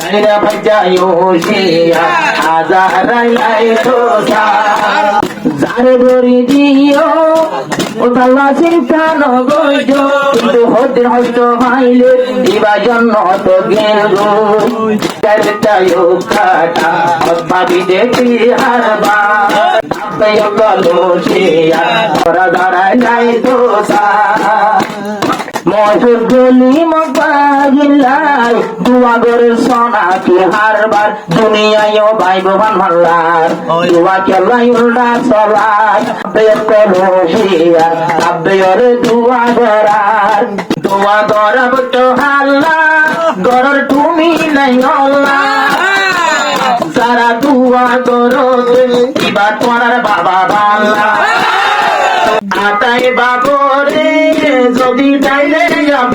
সাইরা ভাইজায়ো শিয়া হাজারাই তো যারে ধরি দিও ও তাল্লা চিন্তা নগজ কিন্তু হতে হয়তো হাইলে দিবা জন্য তো গেল চাইও কাটা ভাবি দেখি হারবা আপে গলো শিয়া ওরা দাঁড়ায় যাই তো মজুর গলি মগবাগিল্লাই দুয়া গরের সোনা কি হারবার দুনিয়ায় ভাই বোন মাল্লার দুয়া কেলাই উল্টা চলায় বের করো শিয়া আব্বের দুয়া গরার দুয়া গরাব তো হাল্লা গরর তুমি নাই হল্লা যারা দুয়া গরো এবার তোমার বাবা বাল্লা আতাই বাবরে যদি তাইলে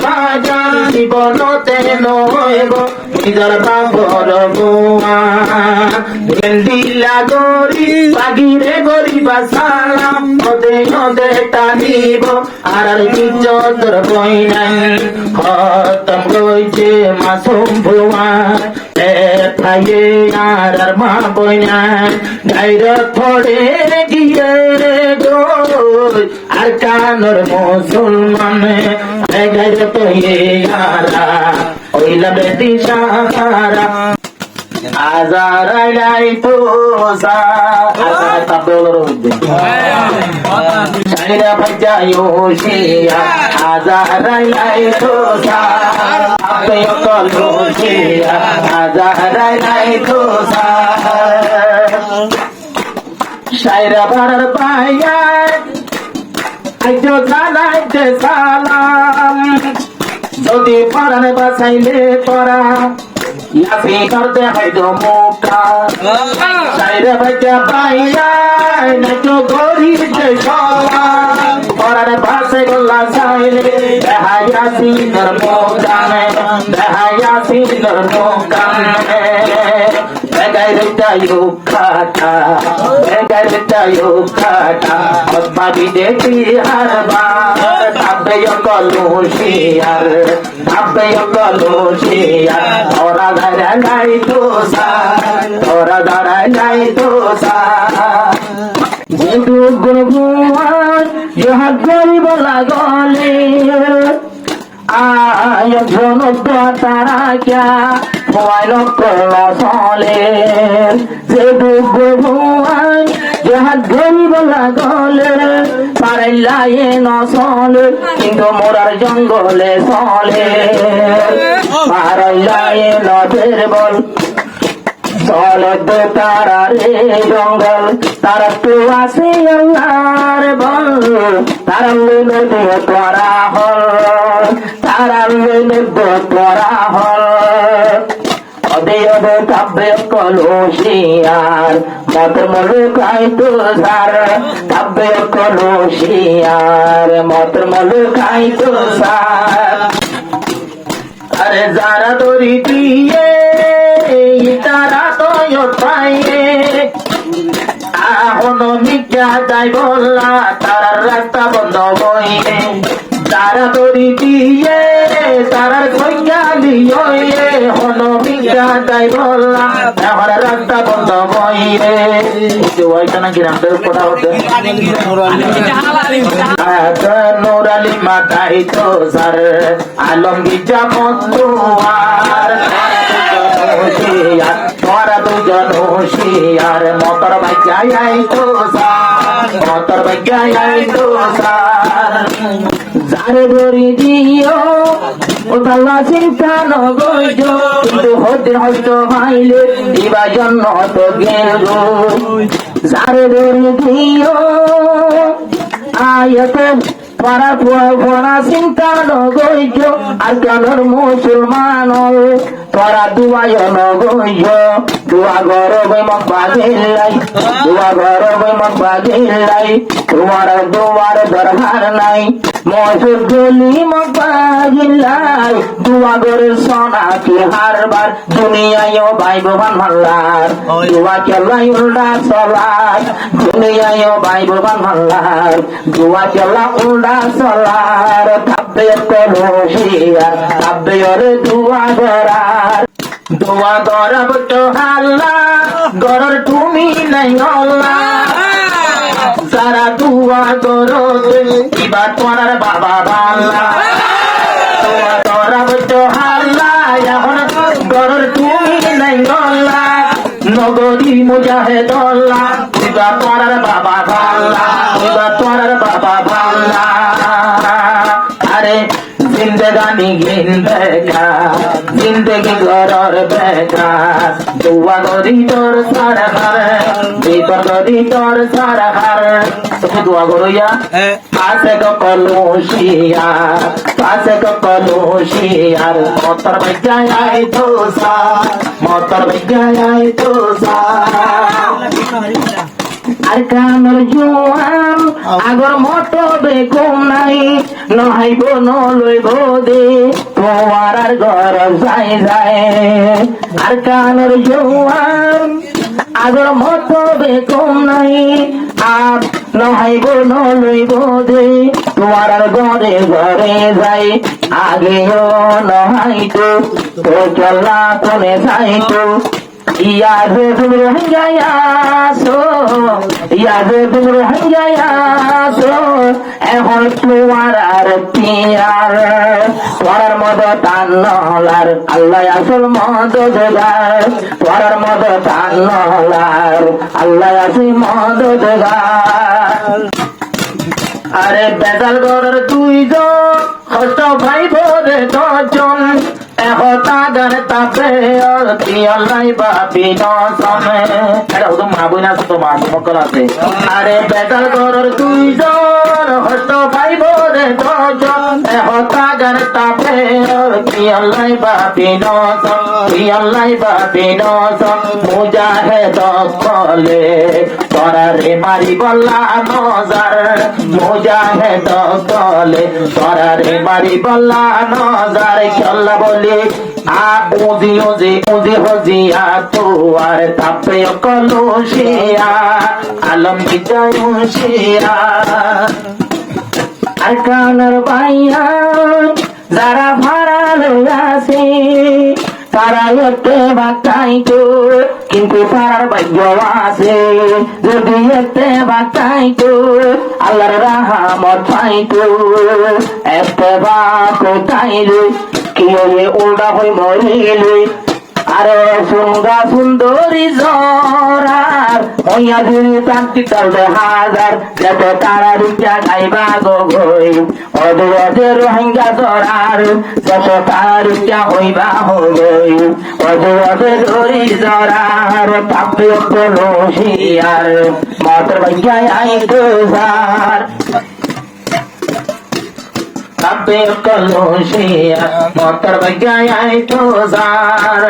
বাজা জীবনতে নইব নিজর বাবর গোয়া দিলা গরি বাগিরে গরিবা সালাম ওদে ওদে টানিব আর ইজ্জতর বই নাই খতম হইছে মাসুম ভুয়া খাইয়ে আর মা বই নাই গাইর থোড়ে গিয়ে গো আর কানর মুসলমান গাইর তো ইয়ারা ওইলা বেদি সাহারা আজারাই তো সাইরা ভাইজায়ো শিয়া আজারাই তো আপে কলো শিয়া আজারাই তো সাইরা ভাড়ার পাইয়া আইতো জানাইতে সালাম যদি পরানে বাঁচাইলে পরা ইয়াসি করতে হয়তো মোটা সাইরে ভাইয়া পাইয়া নাইতো গরিতে সলা পরানে বাঁচে গোল্লা চাইলে দেখা ইয়াসি নর মোকানে দেখা ইয়াসি নর মোকানে বেগাইরটায়ো খাটা বেগাইরটায়ো খাটা ভাবি দেখি হারবা আপে কলো শিয়ার আপে কলো শিয়ার ওরা দাঁড়ায় নাই তো ওরা দাঁড়ায় নাই তো যেটু গুরুয়ার জহাত গরিব লাগলে আয় জনক তারা ক্যা ভয় করল চলে যেটু গুরুয়ার জহাত গরিব লাগলে পারাইলাই নচলে কিন্তু মোরার জঙ্গলে চলে পারাইলাই নদের বল চলে তো তারা রে জঙ্গল তারা তো আছে আল্লাহর বল তারা লইলে তোরা হল তারা লইলে তোরা হল অদে অদে কাব্যে কলো শিয়ার মত মলুকাই তো সার কাব্যে কলো শিয়ার মত মলুকাই তো সার আরে যারা দড়ি দিয়ে তারা তো পাইয়ে আহনো মিথ্যা যাই বললা তারার রাস্তা বন্ধ বইয়ে তারা দড়ি দিয়ে তারার কইয়া লিয়ে হনো মিথ্যা যাই বললা আমার রাস্তা বন্ধ বইয়ে ওইটা নাকি রামদের কথা হচ্ছে নুরালি মাথায় তো সার আলমগীর জামত তোমার তোরা দুজন হুশিয়ার মতর ভাগ্যাই তো মতর ভাগ্যাই তো যারে ধরি দিও ও তাল্লা চিন্তা নগজ কিন্তু হতে হয়তো হাইলে দিবা জন্য তো গেল যারে ধরি দিও আয়তে পারা পড়া চিন্তা নগজ আর কানর মুসলমান তোরা দুয়ায় নগজ দুয়া গরবে মক বাগিল্লাই দুয়া গরবে মক বাগিল্লাই তোমার দুয়ার দরকার নাই মজুর গলি মক বাগিল্লাই দুয়া গরের সোনা কি হারবার দুনিয়ায় ভাই বোন মাল্লার দুয়া কেলাই উল্টা চলায় দুনিয়ায় ভাই বোন মাল্লার দুয়া কেলা উল্টা চলার কাব্যে কলো শিয়ার কাব্যের দুয়া গরার দোয়া গরব তো হাল্লা গরর তুমি নাই হল্লা যারা দোয়া গরো এবার তোমার বাবা বাল্লা দোয়া গরব তো হাল্লা এখন গরর তুমি নাই হল্লা নগরী মুজাহিদুল্লাহ এবার তোমার বাবা বাল্লা এবার তোমার বাবা বাল্লা আরে জিন্দগানি গিন্দেগার জিন্দগি গরর বেকার দুয়া গরি তোর সারা হার ভিতর গরি তোর সারা হার তুমি দোয়া করইয়া পাশে কলুশিয়া পাশে কলুশিয়ার মতর বজ্জায় তো সা মতর বজ্জায় তো সা আর কামর জোয়ান আগর মতো বেকুম নাই নহাইব নলইব দে তোমার আর ঘর যাই যায় আর কামর জোয়ান আগর মতো বেকুম নাই আর নহাইব নলইব দে তোমার আর ঘরে ঘরে যাই আগেও নহাইতো তো চলা কোনে যাইতো ইয়াদে তুমি রহিয়াছো ইয়াদে তুমি রহিয়াছো এখন তোমার আর পিয়ার পড়ার মতো টান নলার আল্লাহ আসল মদ দেগার পড়ার মতো টান নলার আল্লাহ আসি মদ দেগার আরে বেজাল গরের দুইজন কষ্ট ভাই বোরে দশজন তাদের তাপে অলাই বাপি নসমে এটা হতো মা বই না তো মা মক্কল আছে আরে বেজাল গরের দুইজন কষ্ট ভাই বোরে দশজন তাদের তাপে অলাই বাপি নসম অলাই বাপি নসম মুজাহিদ কলে তোরা রে মারি বল্লা নজার মুজাহিদ কলে তোরা রে মারি বল্লা নজার খেলা বলি আ উজি উজি উজি হজিয়া তোয়ার তাপে কলুশিয়া আলম বিজয়ুশিয়া আর কানের বাইয়া যারা ভাড়া আছে তারা এতে বাঁচাইতো কিন্তু তার ভাগ্য আছে যদি এতে বাঁচাইতো আল্লাহর রাহমত পাইতো এতে বা কোথাইলে কি উল্টা হয়ে মরিলে আরে সুন্দর সুন্দরী জরার হইয়া দিলি তান্তি চলবে হাজার যত তারা রুচা গাইবা গো গই অদে অদে রোহিঙ্গা জরার যত তারা রুচা হইবা হই অদে অদে ধরি জরার পাপে কলুশিয়ার মতর ভাগ্যায় আইতো সার তাপে কলুশিয়া মতর ভাগ্যায় আইতো সার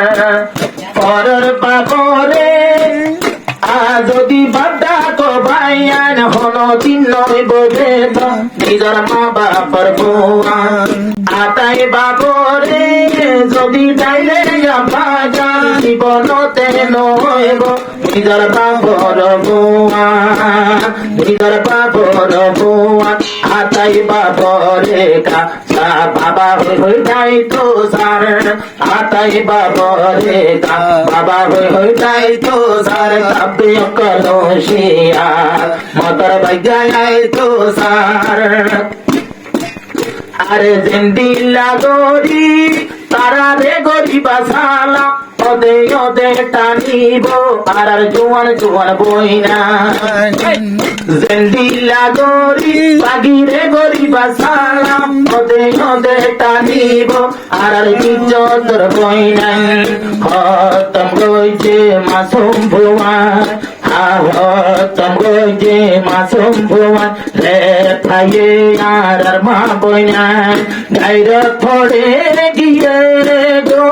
পরের বাবরে যদি বাদা তো ভাইয়ান হলো দিন নয় বোঝে নিজের মা বাবার বউয়া আতাই বাবরে যদি ডাইলে বাজা জীবনতে নইব নিজের বাবর বউয়া নিজের বাবর বউয়া আতাই বাবরে কা বাবা হই যাই তো সার আতাই বাবরে কা বাবা হই যাই তো সার কাপে কলুশিয়া মতর ভাগ্যায় তো সার আরে জিন্দিল্লা গরি তারা রে গরি বাসালা ওদে ওদে টানিব আর জোয়ান জোয়ান বইনা জিন্দিল্লা গরি বাগিরে গরি বাসালা ওদে ওদে টানিব আর ইজ্জতর বইনা খতম গইছে মাসুম ভুয়ান খতম গইছে মাসুম ভুয়ান রে ভাইয়ে আর মা বইনা গাইরা থড়ে গিয়ে গো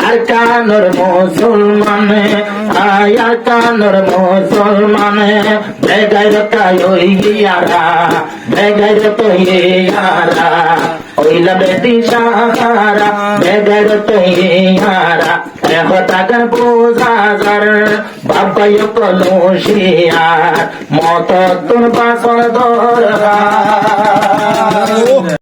আর কানর মুসলমান আয়া কানর মুসলমান বেগাইর কায়ই ইয়ারা বেগাইর তো ইয়ারা ওইলা বেদি সাহারা বেগাইর তো ইয়ারা এহতাগার বোঝাজার বাবাই কলুশিয়া মত তোর বাসর দরগা